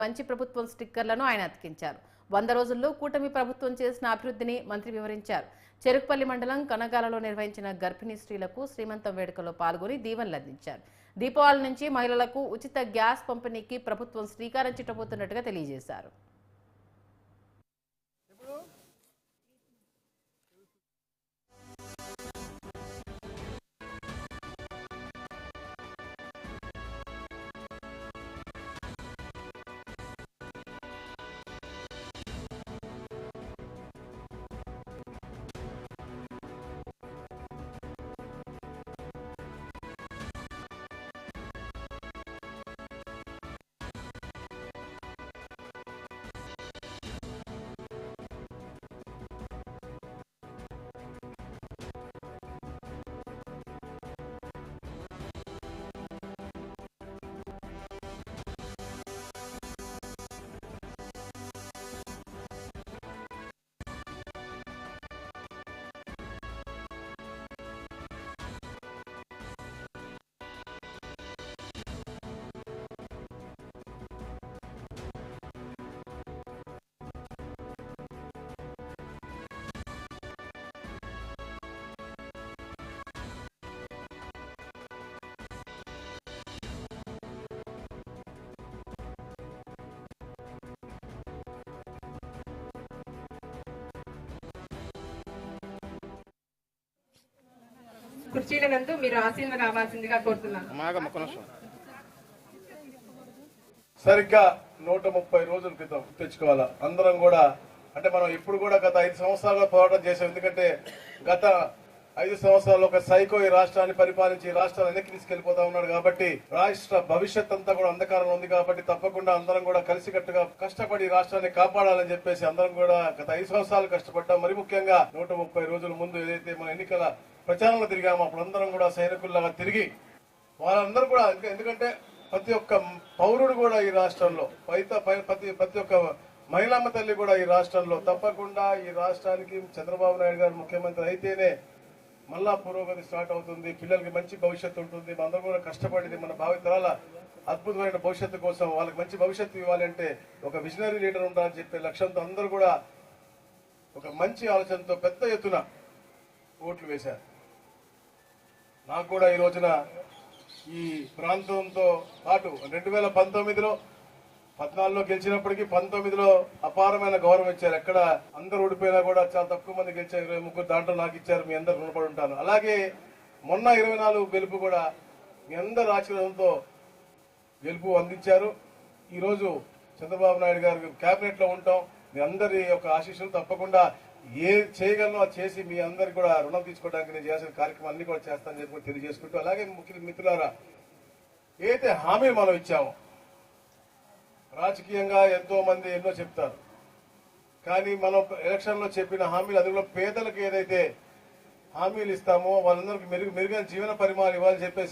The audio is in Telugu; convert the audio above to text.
మంచి ప్రభుత్వం స్టిక్కర్లను ఆయన అతికించారు. 100 రోజుల్లో కూటమి ప్రభుత్వం చేసిన అభివృద్ధిని మంత్రి వివరించారు. చెరుకుపల్లి మండలం కనగాలలో నిర్వహించిన గర్భిణీ స్త్రీలకు శ్రీమంతం వేడుకలో పాల్గొని దీవెనలు అందించారు. దీపావళి నుంచి మహిళలకు ఉచిత గ్యాస్ పంపిణీకి ప్రభుత్వం శ్రీకారం చుట్టబోతున్నట్టుగా తెలియజేశారు. కుర్చీల నందు మీరు ఆశీర్వాదం కావాల్సిందిగా కోరుతున్నాను. సరిగ్గా 130 రోజుల క్రితం తెచ్చుకోవాలా అందరం కూడా. అంటే మనం ఇప్పుడు కూడా గత 5 సంవత్సరాలుగా పోరాటం చేసాం. ఎందుకంటే గత 5 సంవత్సరాలు ఒక సైకో ఈ రాష్ట్రాన్ని పరిపాలించి రాష్ట్రాన్ని వెనక్కి తీసుకెళ్లిపోతా ఉన్నాడు. కాబట్టి రాష్ట్ర భవిష్యత్ అంతా కూడా అంధకారంలో ఉంది. కాబట్టి తప్పకుండా అందరం కూడా కలిసికట్టుగా కష్టపడి రాష్ట్రాన్ని కాపాడాలని చెప్పేసి అందరం కూడా గత 5 సంవత్సరాలు కష్టపడ్డాం. మరి ముఖ్యంగా 130 రోజుల ముందు ఏదైతే మన ఎన్నికల ప్రచారంలో తిరిగామో అప్పుడు అందరం కూడా సైనికుల్లాగా తిరిగి వాళ్ళందరూ కూడా, ఎందుకంటే ప్రతి ఒక్క పౌరుడు కూడా ఈ రాష్ట్రంలో ప్రతి ఒక్క మహిళమ్మ తల్లి కూడా ఈ రాష్ట్రంలో తప్పకుండా ఈ రాష్ట్రానికి చంద్రబాబు నాయుడు గారు ముఖ్యమంత్రి అయితేనే మళ్ళా పురోగతి స్టార్ట్ అవుతుంది, పిల్లలకి మంచి భవిష్యత్తు ఉంటుంది. అందరూ కూడా కష్టపడింది మన భావితరాల అద్భుతమైన భవిష్యత్తు కోసం వాళ్ళకి మంచి భవిష్యత్తు ఇవ్వాలంటే ఒక విజనరీ లీడర్ ఉండాలని చెప్పే లక్ష్యంతో అందరూ కూడా ఒక మంచి ఆలోచనతో పెద్ద ఎత్తున ఓట్లు వేశారు. నాకు కూడా ఈ రోజున ఈ ప్రాంతంతో పాటు 2019లో 14లో గెలిచినప్పటికీ 19లో అపారమైన గౌరవం ఇచ్చారు. ఎక్కడ అందరూ ఓడిపోయినా కూడా చాలా తక్కువ మంది గెలిచారు. 23 దాంట్లో నాకు ఇచ్చారు. మీ అందరు రుణపడి ఉంటాను. అలాగే మొన్న 24 గెలుపు కూడా మీ అందరు ఆశీర్వాదంతో గెలుపు అందించారు. ఈరోజు చంద్రబాబు నాయుడు గారు కేబినెట్ లో ఉంటాం. మీ అందరి యొక్క ఆశీస్సులు తప్పకుండా ఏ చేయగలను అది చేసి మీ అందరికి కూడా రుణం తీసుకోవడానికి నేను చేసిన కార్యక్రమాన్ని కూడా చేస్తానని చెప్పి తెలియజేసుకుంటూ, అలాగే ముఖ్య మిత్రులారా, ఏదైతే హామీ మనం ఇచ్చామో రాజకీయంగా ఎంతో మంది ఎన్నో చెప్తారు, కానీ మనం ఎలక్షన్ లో చెప్పిన హామీలు, అందులో పేదలకు ఏదైతే హామీలు ఇస్తామో వాళ్ళందరికీ మెరుగైన జీవన పరిమాణం ఇవ్వాలని చెప్పేసి